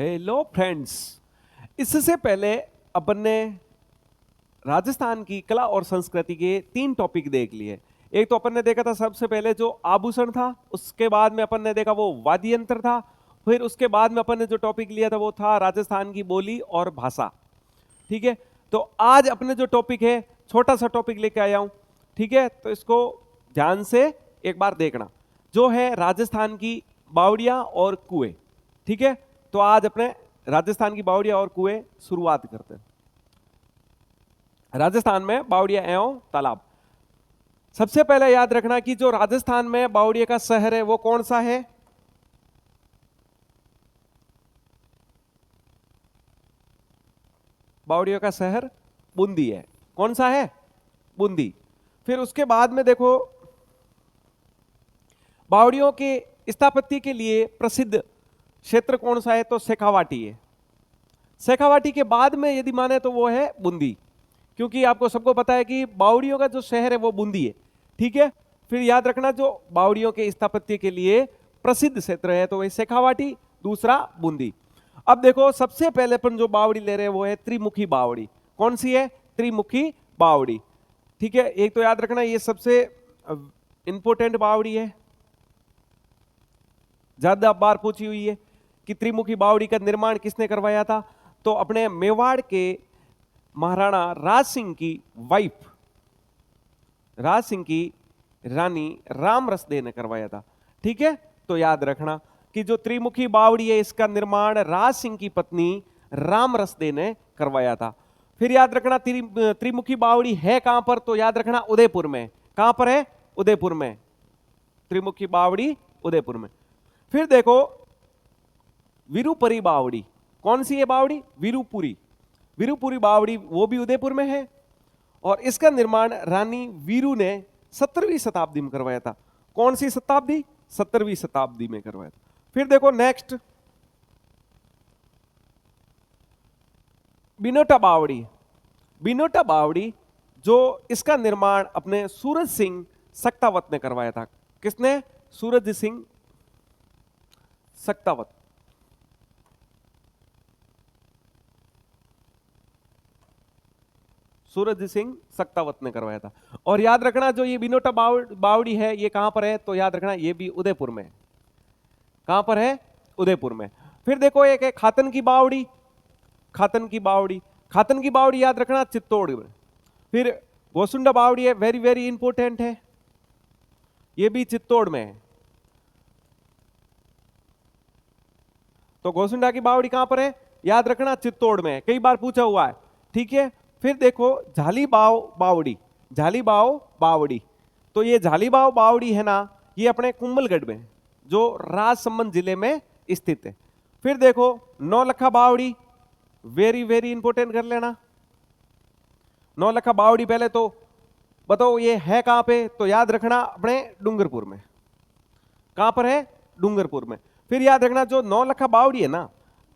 Hello friends. इससे पहले अपन ने राजस्थान की कला और संस्कृति के 3 टॉपिक देख लिए। एक तो अपन ने देखा था सबसे पहले जो आभूषण था, उसके बाद में अपन ने देखा वो वाद्य यंत्र था, फिर उसके बाद में अपन ने जो टॉपिक लिया था वो था राजस्थान की बोली और भाषा। ठीक है, तो आज अपने जो टॉपिक है छोटा सा टॉपिक लेके आया हूं। ठीक है, तो इसको ध्यान से एक बार देखना, जो है राजस्थान की बावड़ियां और कुएं। ठीक है, तो आज अपने राजस्थान की बावड़ियां और कुएं शुरुआत करते हैं। राजस्थान में बावड़ियां एवं तालाब। सबसे पहले याद रखना कि जो राजस्थान में बावड़िया का शहर है वो कौन सा है? बावड़िया का शहर बूंदी है। कौन सा है? बूंदी। फिर उसके बाद में देखो, बावड़ियों के स्थापत्य के लिए प्रसिद्ध क्षेत्र कौन सा है? तो शेखावाटी है। शेखावाटी के बाद में यदि माने तो वो है बूंदी, क्योंकि आपको सबको पता है कि बावड़ियों का जो शहर है वो बूंदी है। ठीक है, फिर याद रखना जो बावड़ियों के स्थापत्य के लिए प्रसिद्ध क्षेत्र है तो वही शेखावाटी, दूसरा बूंदी। अब देखो, सबसे पहले अपन जो बावड़ी ले रहे हैं वो है त्रिमुखी बावड़ी। कौन सी है? त्रिमुखी बावड़ी। ठीक है, एक तो याद रखना ये सबसे इंपोर्टेंट बावड़ी है, ज्यादा बार पूछी हुई है कि त्रिमुखी बावड़ी का निर्माण किसने करवाया था? तो अपने मेवाड़ के महाराणा राज सिंह की वाइफ, राज सिंह की रानी राम रसदे ने करवाया था। ठीक है, तो याद रखना कि जो त्रिमुखी बावड़ी है इसका निर्माण राज सिंह की पत्नी राम रसदे ने करवाया था। फिर याद रखना त्रिमुखी बावड़ी है कहां पर? तो याद रखना उदयपुर में। कहां पर है? उदयपुर में। त्रिमुखी बावड़ी उदयपुर में। फिर देखो वीरूपुरी बावड़ी। कौन सी है बावड़ी? वीरूपुरी। वीरूपुरी बावड़ी वो भी उदयपुर में है और इसका निर्माण रानी वीरू ने 17वीं शताब्दी में करवाया था। कौन सी शताब्दी? 17वीं शताब्दी में करवाया था। फिर देखो नेक्स्ट, बिनोटा बावड़ी। बिनोटा बावड़ी जो इसका निर्माण अपने सूरज सिंह सक्तावत ने करवाया था। किसने? सूरज सिंह सक्तावत। सूरज सिंह सक्तावत ने करवाया था। और याद रखना जो ये बिनोटा बावड़ी है ये कहां पर है? तो याद रखना ये भी उदयपुर में। कहां पर है? उदयपुर में। फिर देखो एक है खातन की बावड़ी। खातन की बावड़ी, खातन की बावड़ी याद रखना चित्तौड़ में। फिर गोसुंडा बावड़ी है, वेरी वेरी इंपॉर्टेंट है, ये भी चित्तौड़ में है। तो गोसुंडा की बावड़ी कहां पर है? याद रखना चित्तौड़ में है, कई बार पूछा हुआ है। ठीक है, फिर देखो झालीबाव बावड़ी। झालीबाव बावड़ी, तो ये झालीबाव बावड़ी है ना, ये अपने कुंभलगढ़ में जो राजसमंद जिले में स्थित है। फिर देखो नौलखा बावड़ी, वेरी वेरी इंपॉर्टेंट कर लेना। नौलखा बावड़ी पहले तो बताओ ये है कहां पे? तो याद रखना अपने डूंगरपुर में। कहां पर है? डूंगरपुर में। फिर याद रखना जो नौलखा बावड़ी है ना,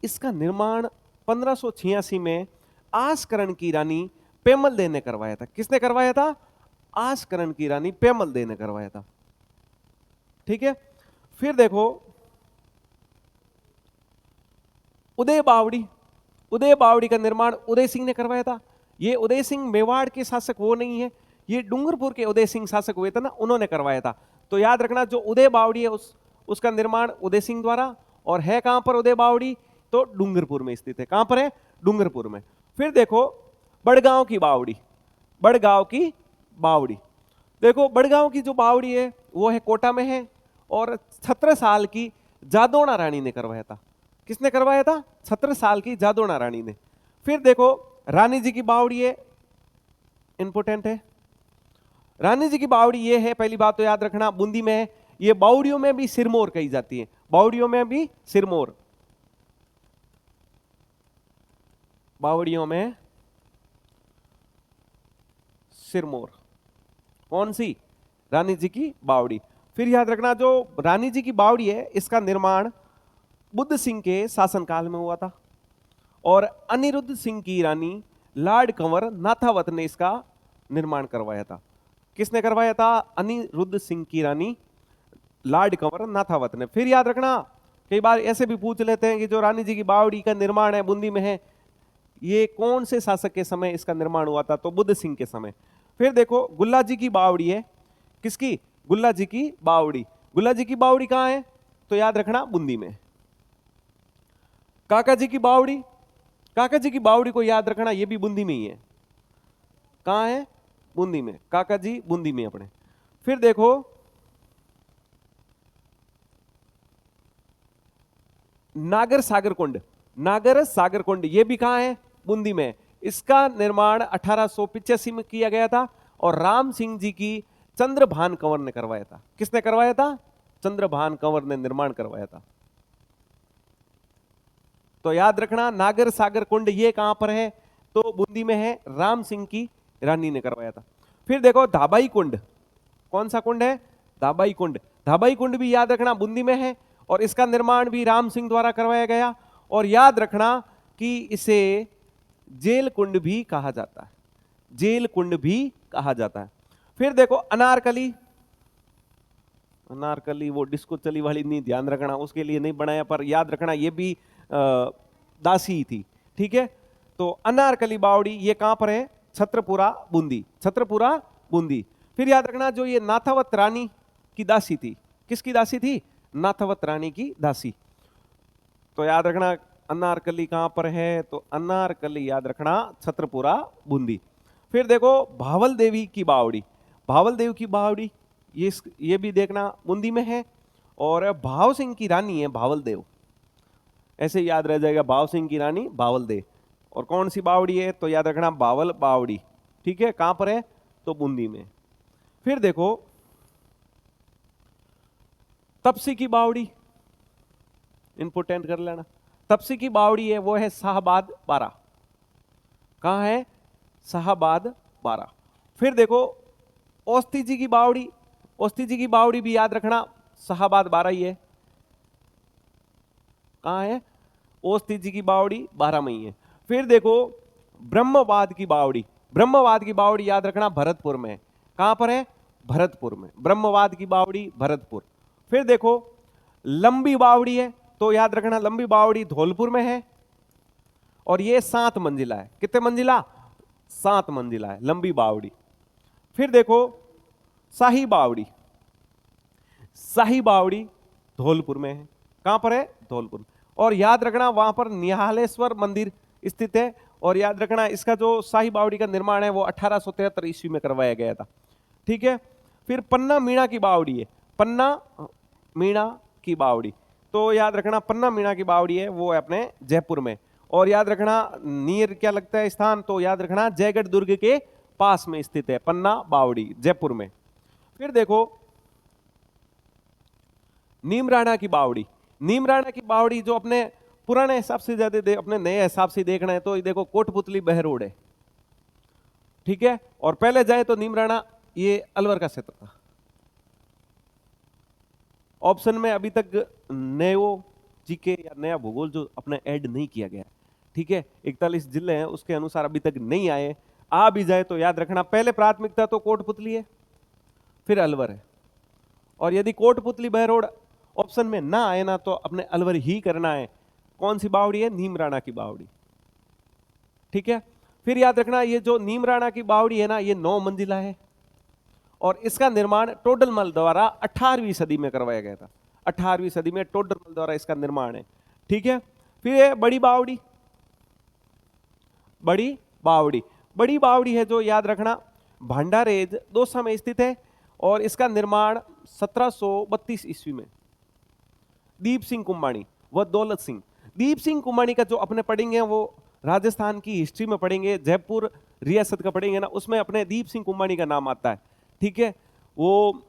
इसका निर्माण 1586 में आसकरण की रानी पेमल दे ने करवाया था। किसने करवाया था? आसकरण की रानी पेमल दे ने करवाया था। ठीक है, फिर देखो उदय बावड़ी। उदय बावड़ी का निर्माण उदय सिंह ने करवाया था। ये उदय सिंह मेवाड़ के शासक वो नहीं है, ये डूंगरपुर के उदय सिंह शासक हुए थे ना, उन्होंने करवाया था। तो याद रखना जो उदय बावड़ी है उसका निर्माण उदय सिंह द्वारा, और है कहां पर उदय बावड़ी? तो डूंगरपुर में स्थित है। कहां पर है? डूंगरपुर में। फिर देखो बड़गांव की बावड़ी। बड़गांव की बावड़ी, देखो बड़गांव की जो बावड़ी है वो है कोटा में है और 17 साल की जादोना रानी ने करवाया था। किसने करवाया था? 17 साल की जादोना रानी ने। फिर देखो रानी जी की बावड़ी है, इंपोर्टेंट है। रानी जी की बावड़ी ये है, पहली बात तो याद रखना बूंदी में है। ये बावड़ियों में भी सिरमौर कही जाती है, बावड़ियों में भी सिरमौर। बावड़ियों में सिरमौर। कौन सी? रानी जी की बावड़ी। फिर याद रखना जो रानी जी की बावड़ी है इसका निर्माण बुद्ध सिंह के शासनकाल में हुआ था और अनिरुद्ध सिंह की रानी लार्ड कंवर नाथावत ने इसका निर्माण करवाया था। किसने करवाया था? अनिरुद्ध सिंह की रानी लार्ड कंवर नाथावत ने। फिर याद रखना कई बार ऐसे भी पूछ लेते हैं कि जो रानी जी की बावड़ी का निर्माण है बूंदी में है, ये कौन से शासक के समय इसका निर्माण हुआ था? तो बुद्ध सिंह के समय। फिर देखो गुल्ला जी की बावड़ी है, किसकी? गुल्ला जी की बावड़ी। गुल्ला जी की बावड़ी कहां है? तो याद रखना बूंदी में। काका जी की बावड़ी, काका जी की बावड़ी को याद रखना, ये भी बूंदी में ही है। कहां है? बूंदी में। काका जी बूंदी में अपने। फिर देखो नागर सागर कुंड, नागर सागर कुंड ये भी कहां है? बूंदी में। इसका निर्माण 1885 में किया गया था और राम सिंह जी की चंद्रभान कंवर ने करवाया था। किसने करवाया था? चंद्रभान कंवर ने निर्माण करवाया था। तो याद रखना नागर सागर कुंड ये कहां पर है? तो बूंदी में है, राम सिंह की रानी ने करवाया था। फिर देखो धाबाई कुंड, कौन सा कुंड है? धाबाई कुंड। धाबाई कुंड भी याद रखना बूंदी में है और इसका निर्माण भी राम सिंह द्वारा करवाया गया। और याद रखना कि इसे जेल कुंड भी कहा जाता है, जेल कुंड भी कहा जाता है। फिर देखो अनारकली, अनारकली वो डिस्को चली वाली नहीं, ध्यान रखना उसके लिए नहीं बनाया, पर याद रखना ये भी दासी थी। ठीक है, तो अनारकली बावड़ी ये कहां पर है? छत्रपुरा बूंदी, छत्रपुरा बूंदी। फिर याद रखना जो ये नाथावत रानी की दासी थी, किसकी दासी थी? नाथावत रानी की दासी। तो याद रखना अनारकली कहां पर है? तो अनारकली याद रखना छत्रपुरा बूंदी। फिर देखो भावल देवी की बावड़ी, भावल देवी की बावड़ी ये भी देखना बूंदी में है और भाव सिंह की रानी है भावल देव, ऐसे याद रह जाएगा, भाव सिंह की रानी भावल देव। और कौन सी बावड़ी है? तो याद रखना बावल बावड़ी। ठीक है, कहां पर है? तो बूंदी में। फिर देखो तपसी की बावड़ी, इंपोर्टेंट कर लेना, तपसी की बावड़ी है वो है शाहबाद 12। कहां है? शाहबाद 12। फिर देखो औस्ती जी की बावड़ी, औस्ती जी की बावड़ी भी याद रखना शाहबाद 12 ही है। कहां है? औस्ती जी की बावड़ी 12 में ही है। फिर देखो ब्रह्मवाद की बावड़ी, ब्रह्मवाद की बावड़ी याद रखना भरतपुर में। कहां पर है? भरतपुर में, ब्रह्मवाद की बावड़ी भरतपुर। फिर देखो लंबी बावड़ी है, तो याद रखना लंबी बावड़ी धौलपुर में है और ये 7 मंजिला है। कितने मंजिला? 7 मंजिला है लंबी बावड़ी। फिर देखो शाही बावड़ी, शाही बावड़ी धौलपुर में है। कहां पर है? धौलपुर में। और याद रखना वहां पर निहालेश्वर मंदिर स्थित है और याद रखना इसका जो शाही बावड़ी का निर्माण है वो 1873 ईस्वी में करवाया गया था। ठीक है, फिर पन्ना मीणा की बावड़ी है, पन्ना मीणा की बावड़ी, तो याद रखना पन्ना मीणा की बावड़ी है वो है अपने जयपुर में। और याद रखना नियर क्या लगता है स्थान? तो याद रखना जयगढ़ दुर्ग के पास में स्थित है पन्ना बावड़ी जयपुर में। फिर देखो नीमराणा की बावड़ी, नीमराणा की बावड़ी जो अपने पुराने हिसाब से ज्यादा अपने नए हिसाब से देखना है तो देखो कोटपुतली बहरोड है। ठीक है, और पहले जाए तो नीमराणा ये अलवर का क्षेत्र था। ऑप्शन में अभी तक नयो जीके या नया भूगोल जो अपने ऐड नहीं किया गया। ठीक है, 41 जिले हैं उसके अनुसार अभी तक नहीं आए, आ भी जाए तो याद रखना पहले प्राथमिकता तो कोटपुतली है फिर अलवर है। और यदि कोटपुतली बहरोड ऑप्शन में ना आए ना तो अपने अलवर ही करना है। कौन सी बावड़ी है? नीमराणा की बावड़ी। ठीक है, फिर याद रखना ये जो नीमराणा की बावड़ी है ना ये 9 मंजिला है और इसका निर्माण टोडरमल द्वारा 18वीं सदी में करवाया गया था। 18वीं सदी में टोडरमल द्वारा इसका निर्माण है। ठीक है, फिर ये बड़ी बावड़ी, बड़ी बावड़ी, बड़ी बावड़ी है जो याद रखना भंडारेज दौसा में स्थित है और इसका निर्माण 1732 ईस्वी में दीप सिंह कुंभाणी व दौलत सिंह, दीप सिंह कुंभाणी का जो अपने पढ़ेंगे वो राजस्थान की हिस्ट्री में पढ़ेंगे, जयपुर रियासत का पढ़ेंगे ना उसमें अपने दीप सिंह कुंभाणी का नाम आता है। ठीक है, वो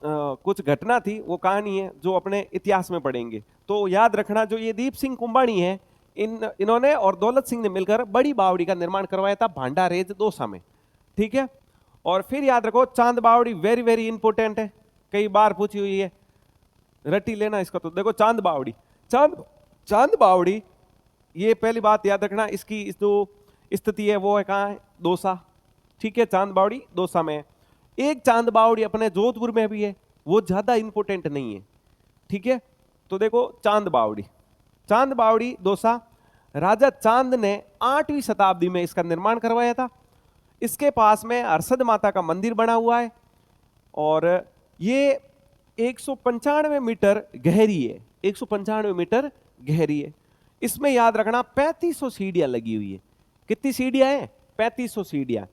कुछ घटना थी, वो कहानी है जो अपने इतिहास में पढ़ेंगे। तो याद रखना जो ये दीप सिंह कुंभाणी है इन्होंने और दौलत सिंह ने मिलकर बड़ी बावड़ी का निर्माण करवाया था भांडारेज दौसा में। ठीक है, और फिर याद रखो चांद बावड़ी वेरी वेरी इंपॉर्टेंट है, कई बार पूछी हुई है, रटी लेना इसको। तो देखो चांद बावड़ी, चांद बावड़ी ये पहली बात याद रखना इसकी जो स्थिति है वो है कहाँ है? दौसा। ठीक है, चांद बावड़ी दौसा में है। एक चांद बावड़ी अपने जोधपुर में भी है, वो ज्यादा इंपॉर्टेंट नहीं है। ठीक है, तो देखो चांद बावड़ी, चांद बावड़ी दौसा, राजा चांद ने 8वीं शताब्दी में इसका निर्माण करवाया था। इसके पास में हर्षद माता का मंदिर बना हुआ है और ये 195 मीटर गहरी है, 195 मीटर गहरी है। इसमें याद रखना 3500 सीढ़ियां लगी हुई है। कितनी सीढ़ियां हैं? 3500 सीढ़ियां।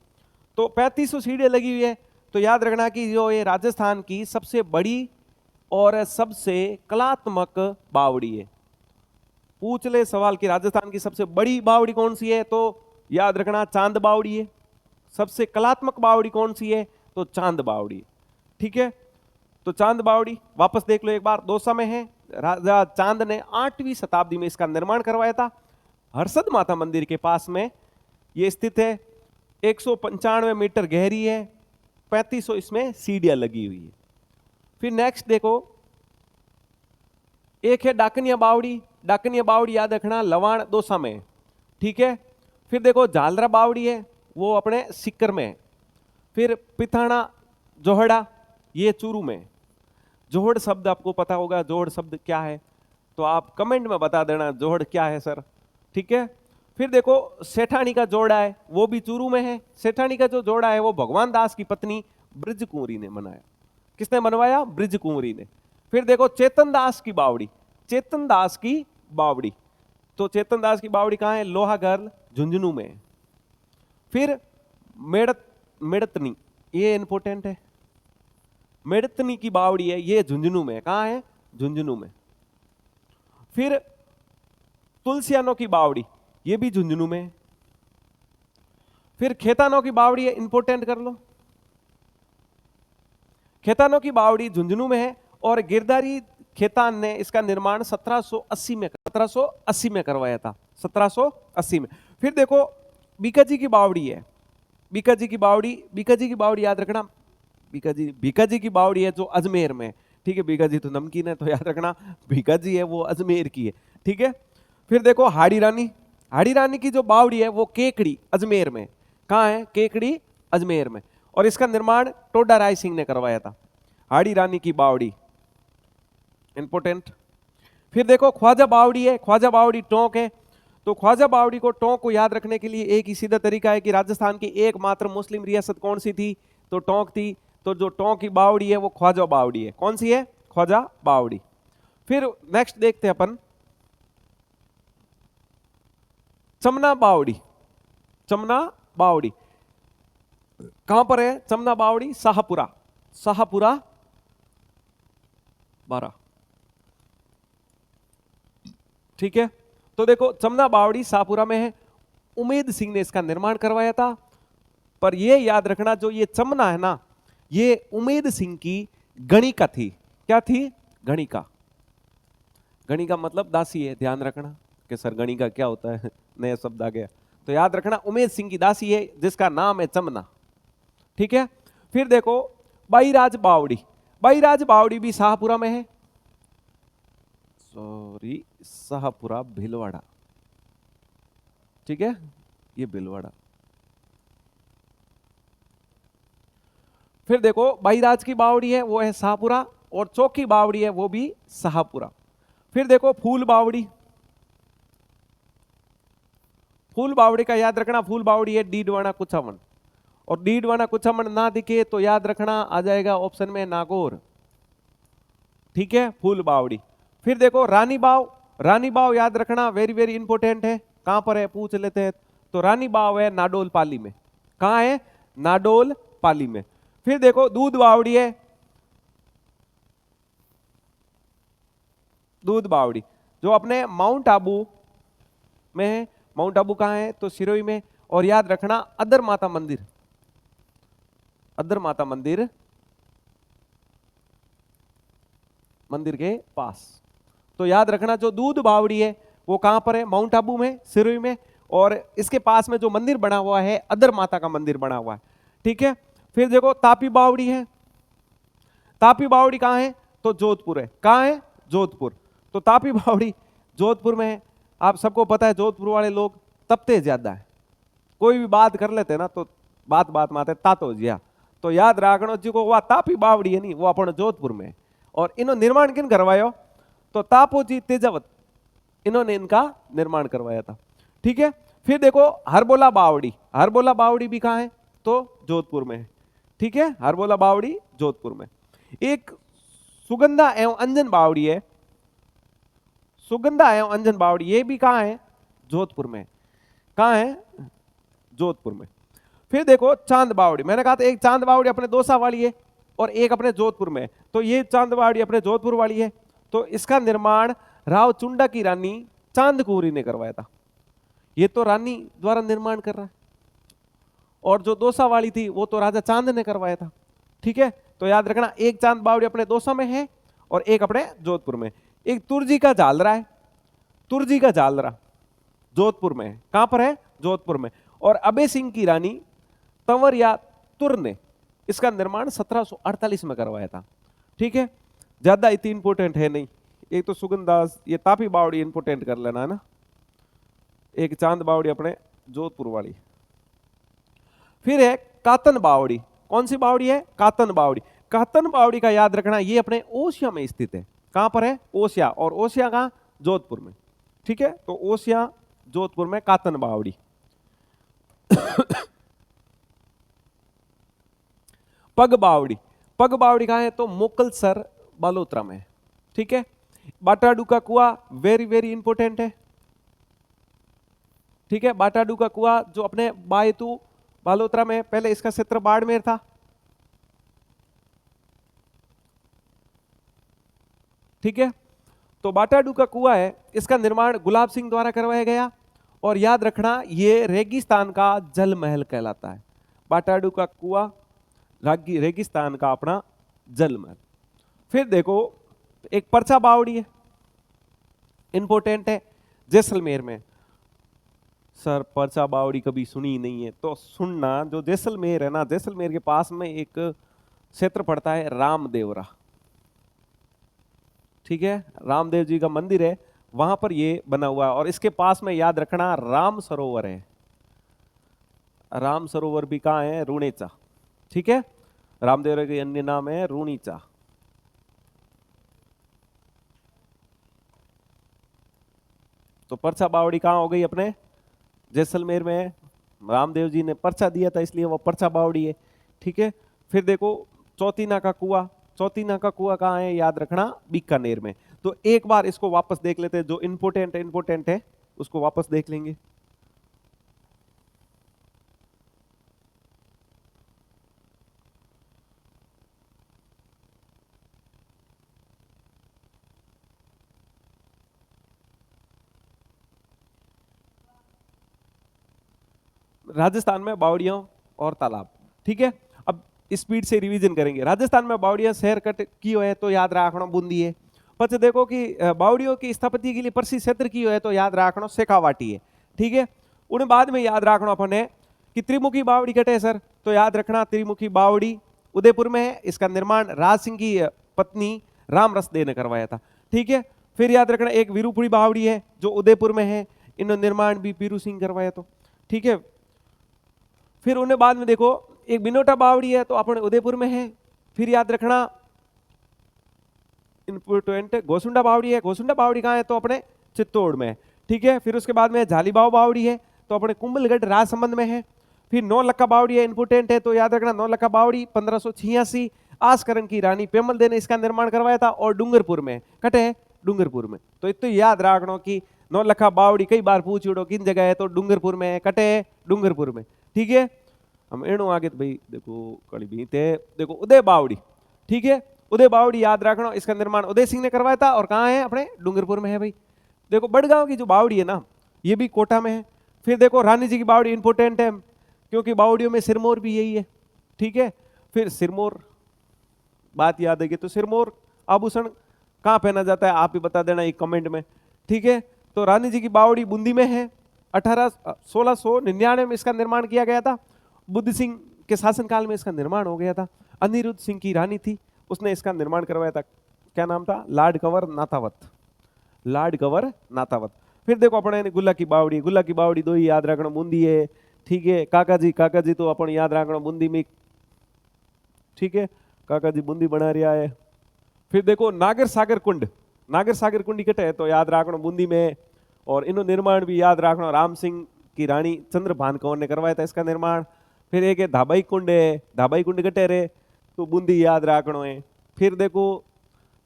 तो 3500 सीढ़ियां लगी हुई है, तो याद रखना कि जो ये राजस्थान की सबसे बड़ी और सबसे कलात्मक बावड़ी है। पूछ ले सवाल कि राजस्थान की सबसे बड़ी बावड़ी कौन सी है, तो याद रखना चांद बावड़ी है। सबसे कलात्मक बावड़ी कौन सी है, तो चांद बावड़ी। ठीक है, तो चांद बावड़ी वापस देख लो एक बार, दौसा में है। राजा चांद ने 8वीं शताब्दी में इसका निर्माण करवाया था। हर्षद माता मंदिर के पास में ये स्थित है, 195 मीटर गहरी है, 3500 इसमें सीढ़ियां लगी हुई है। फिर नेक्स्ट देखो, एक है डाकनिया बावड़ी। डाकनिया बावड़ी याद रखना लवाण दौसा में। ठीक है, फिर देखो झालरा बावड़ी है, वो अपने सिक्कर में है। फिर पिथाना जोहड़ा, ये चूरू में। जोहड़ शब्द आपको पता होगा, जोहड़ शब्द क्या है, तो आप कमेंट में बता देना जोहड़ क्या है सर। ठीक है, फिर देखो सेठानी का जोड़ा है, वो भी चूरू में है। सेठानी का जो जोड़ा है वो भगवान दास की पत्नी ब्रिज कुंवरी ने बनाया। किसने बनवाया? ब्रिज कुंवरी ने। फिर देखो चेतन दास की बावड़ी, चेतन दास की बावड़ी, तो चेतन दास की बावड़ी कहाँ है? लोहागढ़ झुंझुनू में। फिर मेड़तनी, ये इंपोर्टेंट है, मेड़तनी की बावड़ी है, ये झुंझुनू में। कहाँ है? झुंझुनू में। फिर तुलसियानो की बावड़ी, ये भी झुंझुनू में। फिर खेतानो की बावड़ी है, इंपोर्टेंट कर लो, खेतानो की बावड़ी झुंझुनू में है। और गिरधारी खेतान ने इसका निर्माण 1780 में करवाया था, 1780 में। फिर देखो बीकाजी की बावड़ी है, बीकाजी की बावड़ी, बीकाजी की बावड़ी याद रखना, बीकाजी की बावड़ी है जो अजमेर में। ठीक है, बीकाजी तो नमकीन है, तो याद रखना बीकाजी है वो अजमेर की है। ठीक है, फिर देखो हाड़ी रानी, हाड़ी रानी की जो बावड़ी है वो केकड़ी अजमेर में। कहाँ है? केकड़ी अजमेर में। और इसका निर्माण टोडा राय सिंह ने करवाया था। हाड़ी रानी की बावड़ी इंपोर्टेंट। फिर देखो ख्वाजा बावड़ी है, ख्वाजा बावड़ी टोंक है। तो ख्वाजा बावड़ी को, टोंक को याद रखने के लिए एक ही सीधा तरीका है कि राजस्थान की एकमात्र मुस्लिम रियासत कौन सी थी? तो टोंक थी। तो जो टोंक की बावड़ी है वो ख्वाजा बावड़ी है। कौन सी है? ख्वाजा बावड़ी। फिर नेक्स्ट देखते हैं अपन चमना बावड़ी। चमना बावड़ी कहां पर है? चमना बावड़ी शाहपुरा, शाहपुरा 12। ठीक है, तो देखो चमना बावड़ी शाहपुरा में है। उमेद सिंह ने इसका निर्माण करवाया था। पर यह याद रखना जो ये चमना है ना, ये उमेद सिंह की गणिका थी। क्या थी? गणिका। गणिका मतलब दासी है, ध्यान रखना कि सर गणिका क्या होता है, नया शब्द आ गया। तो याद रखना उमेद सिंह की दासी है जिसका नाम है चमना। ठीक है, फिर देखो बाईराज बावड़ी, बाईराज बावड़ी भी शाहपुरा में है, सॉरी शाहपुरा भीलवाड़ा। ठीक है, ये भीलवाड़ा। फिर देखो बाईराज की बावड़ी है वो है शाहपुरा, और चौकी बावड़ी है वो भी शाहपुरा। फिर देखो फूल बावड़ी, फूल बावड़ी का याद रखना, फूल बावड़ी है डीडवाना कुछावन। और डीडवाना कुछावन ना दिखे तो याद रखना आ जाएगा ऑप्शन में नागौर। ठीक है, फूल बावड़ी। फिर देखो रानी बाव, रानी बाव याद रखना वेरी वेरी इंपॉर्टेंट है। कहां पर है? पूछ लेते हैं। तो रानी बाव है नाडोल पाली में। कहां है? नाडोल पाली में। फिर देखो दूध बावड़ी है, दूध बावड़ी जो अपने माउंट आबू में है। माउंट आबू कहां है? तो सिरोही में। और याद रखना अदर माता मंदिर, अदर माता मंदिर मंदिर के पास। तो याद रखना जो दूध बावड़ी है वो कहां पर है? माउंट आबू में, सिरोही में। और इसके पास में जो मंदिर बना हुआ है अदर माता का मंदिर बना हुआ है। ठीक है, फिर देखो तापी बावड़ी है, तापी बावड़ी कहां है? तो जोधपुर है। कहां है? जोधपुर। तो तापी बावड़ी जोधपुर में है। आप सबको पता है जोधपुर वाले लोग तपते ज्यादा है, कोई भी बात कर लेते ना तो बात बात में आते तातो जिया। तो याद रखना जी को वह तापी बावड़ी है नहीं, वो अपन जोधपुर में। और इन्हों निर्माण किन करवायो? तो तापोजी तेजावत इन्होंने इनका निर्माण करवाया था। ठीक है, फिर देखो हरबोला बावड़ी, हरबोला बावड़ी भी कहां है, तो जोधपुर में है। ठीक है, हरबोला बावड़ी जोधपुर में। एक सुगंधा एवं अंजन बावड़ी है, सुगंधा एवं अंजन बावड़ी, ये भी कहां है, जोधपुर में। कहां है, जोधपुर में। फिर देखो चांद बावड़ी, मैंने कहा था एक चांद बावड़ी अपने दौसा वाली है और एक अपने जोधपुर में। तो ये चांद बावड़ी अपने जोधपुर वाली है, तो इसका निर्माण राव चुंडा की रानी चांदकुरी ने करवाया था। ये तो रानी द्वारा निर्माण कर रहा है, और जो दौसा वाली थी वो तो राजा चांद ने करवाया था। ठीक है, तो याद रखना एक चांद बावड़ी अपने दौसा में है और एक अपने जोधपुर में। एक तुर्जी का झालरा है, तुर्जी का झालरा जोधपुर में है। कहां पर है, जोधपुर में। और अबे सिंह की रानी तंवर या तुर ने इसका निर्माण 1748 में करवाया था। ठीक है, ज्यादा इतनी इंपोर्टेंट है नहीं। एक तो सुगंधास, ये तापी बावड़ी इंपोर्टेंट कर लेना है ना, एक चांद बावड़ी अपने जोधपुर वाली। फिर है कातन बावड़ी, कौन सी बावड़ी है, कातन बावड़ी। कातन बावड़ी का याद रखना ये अपने ओसिया में स्थित है। कहां पर है, ओसिया, और ओसिया कहां, जोधपुर में। ठीक है, तो ओसिया जोधपुर में कातन बावड़ी। पग बावड़ी, पग बावड़ी कहां है, तो मोकलसर बालोतरा में। ठीक है, बाटाडू का कुआ वेरी वेरी इंपोर्टेंट है। ठीक है, बाटाडू का कुआ जो अपने बायतू बालोतरा में, पहले इसका क्षेत्र बाड़मेर था। ठीक है, तो बाटाडू का कुआ है, इसका निर्माण गुलाब सिंह द्वारा करवाया गया। और याद रखना ये रेगिस्तान का जल महल कहलाता है। बाटाडू का कुआ रेगिस्तान का अपना जल महल। फिर देखो एक परचा बावड़ी है, इंपोर्टेंट है, जैसलमेर में। सर परचा बावड़ी कभी सुनी नहीं है, तो सुनना, जो जैसलमेर है ना, जैसलमेर के पास में एक क्षेत्र पड़ता है रामदेवरा। ठीक है, रामदेव जी का मंदिर है, वहां पर ये बना हुआ है। और इसके पास में याद रखना राम सरोवर है। राम सरोवर भी कहां है, रूणेचा। ठीक है, रामदेव के अन्य नाम है रूणीचा। तो परछा बावड़ी कहां हो गई, अपने जैसलमेर में है। रामदेव जी ने परछा दिया था इसलिए वो परछा बावड़ी है। ठीक है, फिर देखो चौतीना का कुआ, चौतीना का कुआ कहां है, याद रखना बीकानेर में। तो एक बार इसको वापस देख लेते हैं, जो इंपोर्टेंट है उसको वापस देख लेंगे। राजस्थान में बावड़ियों और तालाब। ठीक है, अब स्पीड से रिवीजन करेंगे। राजस्थान में बावड़ियां शहर कट की है तो याद रखना बूंदी है। પછી देखो कि बावड़ियों की स्थापत्य के लिए प्रसिद्ध क्षेत्र की है तो याद रखना शेखावाटी है। ठीक है, उन्हें बाद में याद रखना अपन है कि त्रिमुखी बावड़ी कटे सर, तो याद रखना त्रिमुखी बावड़ी उदयपुर में है। इसका निर्माण राज सिंह की पत्नी राम रसदे ने करवाया था। ठीक है, फिर याद रखना एक वीरूपुरी बावड़ी है जो उदयपुर में है, इन्होंने निर्माण भी पीरू सिंह करवाया। तो ठीक है, फिर उन्हें बाद में देखो एक बिनोटा बावड़ी है तो अपने उदयपुर में है। फिर याद रखना इंपोर्टेंट गोसुंडा बावड़ी है, गोसुंडा बावड़ी कहां है, तो अपने चित्तौड़ में है। ठीक है, फिर उसके बाद में झालीबाव बावड़ी है तो अपने कुंभलगढ़ राजसमंद में है। फिर नौलखा बावड़ी है, इंपोर्टेंट है, तो याद रखना नौलखा बावड़ी 1586 आसकरण की रानी पेमल दे ने इसका निर्माण करवाया था और डूंगरपुर में कटे है, डूंगरपुर में। तो इतना याद रखना कि नौलखा बावड़ी कई बार पूछ उड़ो किन जगह है, तो डूंगरपुर में कटे है, डूंगरपुर में। ठीक है, हम एणु आगे तो भाई देखो कड़ी भी थे। देखो उदय बावड़ी, ठीक है, उदय बावड़ी याद रखना इसका निर्माण उदय सिंह ने करवाया था और कहाँ है, अपने डूंगरपुर में है भाई। देखो बड़गांव की जो बावड़ी है ना, ये भी कोटा में है। फिर देखो रानी जी की बावड़ी इंपोर्टेंट है क्योंकि बावड़ियों में सिरमौर भी यही है। ठीक है, फिर सिरमौर बात याद है कि तो सिरमौर आभूषण कहाँ पहना जाता है आप ही बता देना एक कमेंट में। ठीक है, तो रानी जी की बावड़ी बूंदी में है। 1699 में इसका निर्माण किया गया था। बुद्ध सिंह के शासनकाल में इसका निर्माण हो गया था। अनिरुद्ध सिंह की रानी थी, उसने इसका निर्माण करवाया था। क्या नाम था, लाड कंवर नाथावत, लाड कंवर नाथावत। फिर देखो अपने गुल्ला की बावड़ी, गुल्ला की बावड़ी दो ही याद रखना बूंदी है। ठीक है, काका जी तो अपन याद रखना बूंदी में। ठीक है, काका जी बूंदी बना रहा है। फिर देखो नागर सागर कुंड, नागर सागर कुंडी कटे तो याद रखना बूंदी में है। और इनो निर्माण भी याद रखना राम सिंह की रानी चंद्रभान कौर ने करवाया था इसका निर्माण। फिर एक है धाबाई कुंड है, धाबाई कुंड कटे रे तो बूंदी याद रखना है। फिर देखो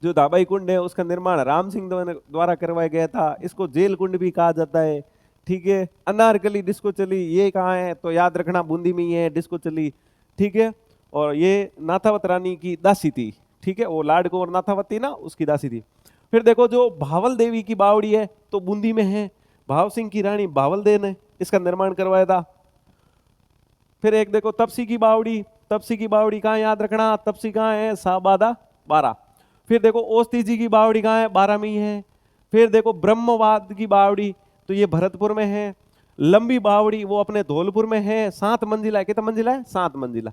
जो धाबाई कुंड है उसका निर्माण राम सिंह द्वारा करवाया गया था, इसको जेल कुंड भी कहा जाता है। ठीक है, अनारकली डिस्को चली ये कहाँ है तो याद रखना बूंदी में ही है डिस्को चली। ठीक है, और ये नाथावत रानी की दासी थी। ठीक है, वो लाडको और नाथावती ना उसकी दासी थी। फिर देखो जो भावल देवी की बावड़ी है तो बूंदी में है, भाव सिंह की रानी भावल देव ने इसका निर्माण करवाया था। फिर एक देखो तपसी की बावड़ी, तपसी की बावड़ी कहाँ याद रखना, तपसी कहाँ है साबादा 12। फिर देखो ओस्ती जी की बावड़ी कहाँ है 12 में ही है। फिर देखो ब्रह्मवाद की बावड़ी तो ये भरतपुर में है। लंबी बावड़ी वो अपने धौलपुर में है, 7 मंजिला है। कितना मंजिला है 7 मंजिला।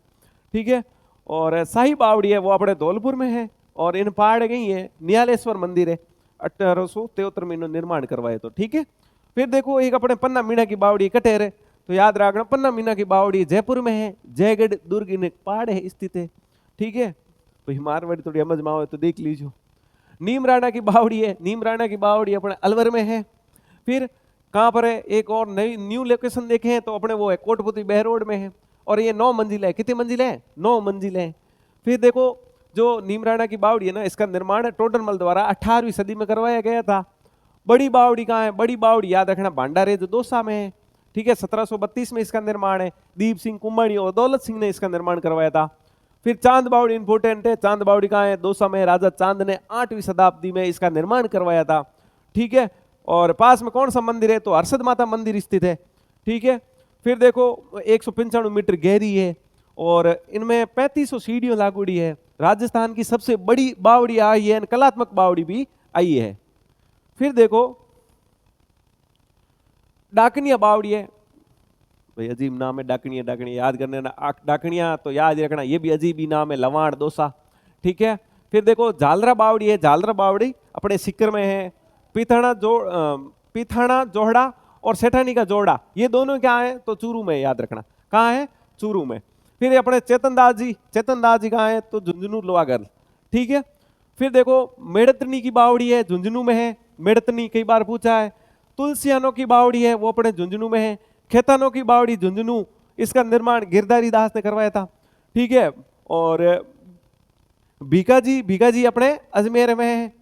ठीक है, और शाही बावड़ी है वो अपने धौलपुर में है। और इन पहाड़ गई है नियालेश्वर मंदिर है 1873 में इन्होंने निर्माण करवाए तो। ठीक है, फिर देखो एक अपने पन्ना मीना की बावड़ी कटेर है तो याद रखना पन्ना मीना की बावड़ी जयपुर में है, जयगढ़ दुर्ग इन पहाड़ है स्थित है। ठीक है, तो मारवाड़ी थोड़ी समझ में आओ तो देख लीजिए। नीम राणा की बावड़ी है, नीम राणा की बावड़ी अपने अलवर में है। फिर कहाँ पर है एक और नई न्यू लोकेशन देखे हैं तो अपने वो है कोटपुती बहरोड में है। और ये 9 मंजिल है। कितनी मंजिल है 9 मंजिल है। फिर देखो जो नीमराणा की बावड़ी है ना इसका निर्माण टोडरमल द्वारा 18वीं सदी में करवाया गया था। बड़ी बावड़ी कहाँ है, बड़ी बावड़ी याद रखना भांडारे जो दौसा में है। ठीक है, 1732 में इसका निर्माण है। दीप सिंह कुंभणी और दौलत सिंह ने इसका निर्माण करवाया था। फिर चांद बावड़ी इंपोर्टेंट है, चांद बावड़ी कहाँ है दौसा में, राजा चांद ने 8वीं शताब्दी में इसका निर्माण करवाया था। ठीक है, और पास में कौन सा मंदिर है तो हर्षद माता मंदिर स्थित है। ठीक है, फिर देखो 195 मीटर गहरी है और इनमें 3500 सीढ़ियों लागूड़ी है। राजस्थान की सबसे बड़ी बावड़ी आई है, कलात्मक बावड़ी भी आई है। फिर देखो डाकनिया बावड़ी है, भाई अजीब नाम है डाकनिया, डाकनिया याद करने ना, डाकनिया तो याद रखना ये भी अजीब ही नाम है, लवाण दौसा। ठीक है, फिर देखो झालरा बावड़ी है, झालरा बावड़ी अपने सिक्कर में है। पीथाना जोहड़ा और सेठानी का जोड़ा ये दोनों क्या है तो चूरू में, याद रखना कहाँ है चूरू में। फिर अपने चेतन दास जी कहाँ है तो झुंझुनू लोहागढ़। ठीक है, फिर देखो मेड़तनी की बावड़ी है झुंझुनू में है, मेड़तनी कई बार पूछा है। तुलसियानो की बावड़ी है वो अपने झुंझुनू में है। खेतानो की बावड़ी झुंझुनू, इसका निर्माण गिरधारी दास ने करवाया था। ठीक है, और भीका जी अपने अजमेर में है।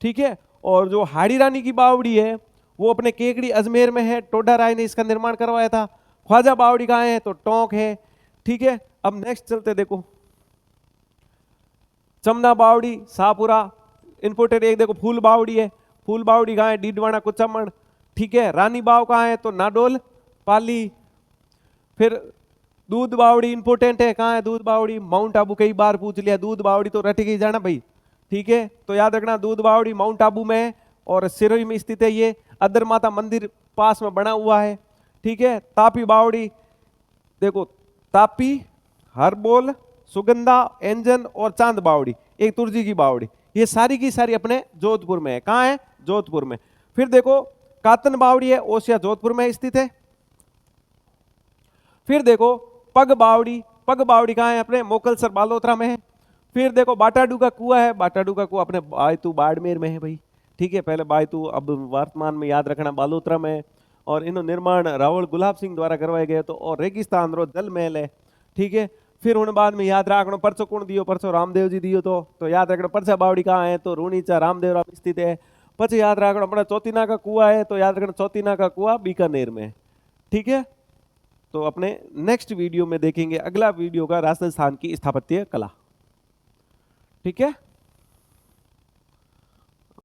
ठीक है, और जो हाड़ी रानी की बावड़ी है वो अपने केकड़ी अजमेर में है, टोडा राय ने इसका निर्माण करवाया था। ख्वाजा बावड़ी कहाँ है तो टोंक है। ठीक है, अब नेक्स्ट चलते देखो चमना बावड़ी शाहपुरा इंपोर्टेड। एक देखो फूल बावड़ी है, फूल बावड़ी कहाँ है डीडवाना कुचामण। ठीक है, रानी बाव कहाँ है तो नाडोल पाली। फिर दूध बावड़ी इंपोर्टेंट है, कहाँ है दूध बावड़ी माउंट आबू, कई बार पूछ लिया दूध बावड़ी तो रट गई जाना भाई। ठीक है, तो याद रखना दूध बावड़ी माउंट आबू में है और सिरोही में स्थित है। ये अदर माता मंदिर पास में बना हुआ है। ठीक है, तापी बावड़ी देखो तापी, हरबोल, सुगंधा, एंजन और चांद बावड़ी, एक तुर्जी की बावड़ी, ये सारी की सारी अपने जोधपुर में है। कहाँ है जोधपुर में। फिर देखो कातन बावड़ी है ओसिया जोधपुर में स्थित है। फिर देखो पग बावड़ी कहाँ है अपने मोकलसर बालोतरा में है। फिर देखो बाटाडू का कुआ है, बाटाडू का कुआ अपने बायतू बाड़मेर में है भाई। ठीक है, पहले बायतू अब वर्तमान में याद रखना बालोतरा में है। और इन्हों निर्माण रावल गुलाब सिंह द्वारा करवाए गए तो। और रेगिस्तान रो जल महल है। ठीक है, फिर उन बाद में याद रखना परसों कौन दियो, परसों रामदेव जी दियो तो याद रखना परसा बावड़ी कहाँ है तो रूणीचा रामदेव राम स्थित है। પછી याद रखना अपना चौथीना का कुआ है तो याद रखना चौथीना का कुआ बीकानेर में। ठीक है, तो अपने नेक्स्ट वीडियो में देखेंगे अगला वीडियो का राजस्थान की स्थापत्य कला। ठीक है।